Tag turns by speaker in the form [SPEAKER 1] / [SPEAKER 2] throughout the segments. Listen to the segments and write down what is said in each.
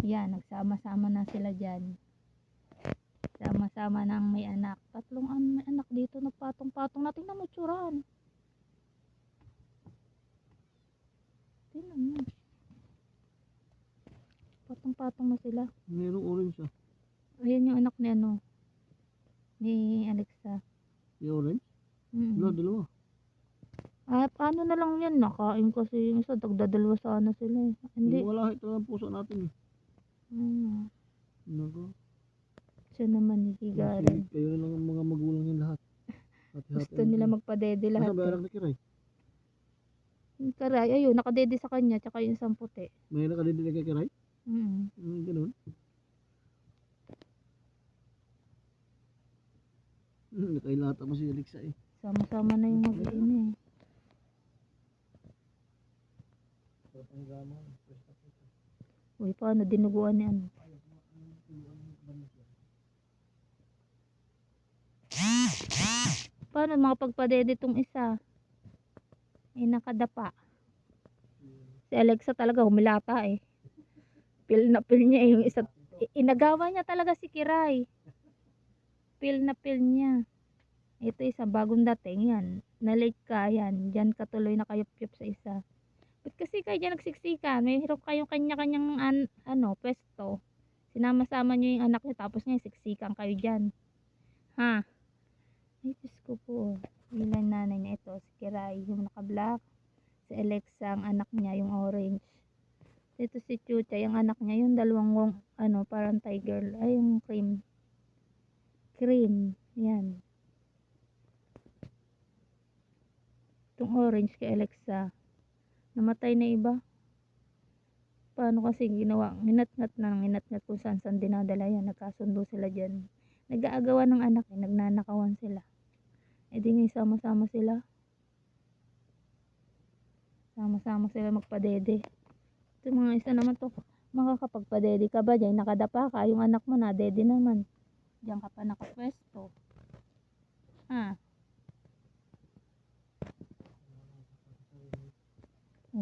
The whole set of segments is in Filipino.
[SPEAKER 1] Yan, nagsama-sama na sila dyan. Sama-sama nang may anak. Tatlong may anak dito, nagpatong-patong na. Tingnan mo tsuran. Tingnan mo. Patong-patong na sila.
[SPEAKER 2] Merong orange ah.
[SPEAKER 1] Ayan yung anak ni ano. Ni Alexa.
[SPEAKER 2] Yung orange? Wala, dalawa.
[SPEAKER 1] Ano na lang yan, nakain kasi yung isa, dagdadalwa sana sila eh. Hindi.
[SPEAKER 2] Wala, ito ang puso natin eh. Nako.
[SPEAKER 1] Siya naman hihigaran.
[SPEAKER 2] Kayo na lang ang mga magulang yung lahat.
[SPEAKER 1] Gusto nila magpadede lahat.
[SPEAKER 2] Nasa ba anak ni Kiray?
[SPEAKER 1] Yung Kiray, ayun, nakadede sa kanya, tsaka yung isang puti.
[SPEAKER 2] May nakadede na kay Kiray? Ganun. Nakailata mo si Alexa eh.
[SPEAKER 1] Sama-sama na yung mag-iina eh. Uy, paano dinuguan ni ano? Paano makapagpadede tong isa? Nakadapa. Si Alexa talaga humilata eh. Pil na pil niya eh. Yung isa, inagawa niya talaga si Kiray. Pil na pil niya. Ito isa, bagong dating yan. Na-late ka yan. Diyan ka tuloy nakayup-yup sa isa. Ba't kasi kayo dyan nagsiksikan? May hirap kayong kanya-kanyang pwesto. Sinama-sama nyo yung anak nyo tapos ngayon siksikan kayo dyan. Ha? Ay, Diyos ko po. Ilan nanay niya ito. Si Kiray, yung naka-black. Si Alexa, ang anak niya, yung orange. Ito si Chucha, yung anak niya, yung dalawang, parang tiger. Ay, yung cream. Cream. Yan. Itong orange kay Alexa. Namatay na iba. Paano kasi ginawa? Nginat-ngat kung saan dinadala yan. Nagkasundo sila dyan. Nag-aagawan ng anak eh. Nagnanakawan sila. E di nga sama-sama sila. Sama-sama sila magpadede. Ito mga isa naman to. Makakapagpadede ka ba dyan? Nakadapa ka. Yung anak mo na dede naman. Diyan ka pa nakapwesto. Ha?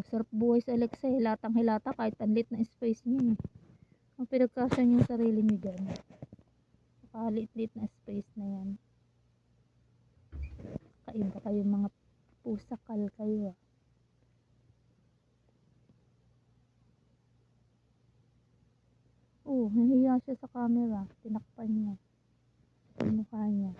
[SPEAKER 1] Sarap buhay sa Alexa. Hilatang hilata kahit ang lit na space niya. Ang pinagkasya niyo yung sarili niyo dyan. Kalit-lit na space na yan. Kaiba kayo mga pusakal kayo. Nahiya siya sa camera. Tinakpan niya. Ang mukha niya.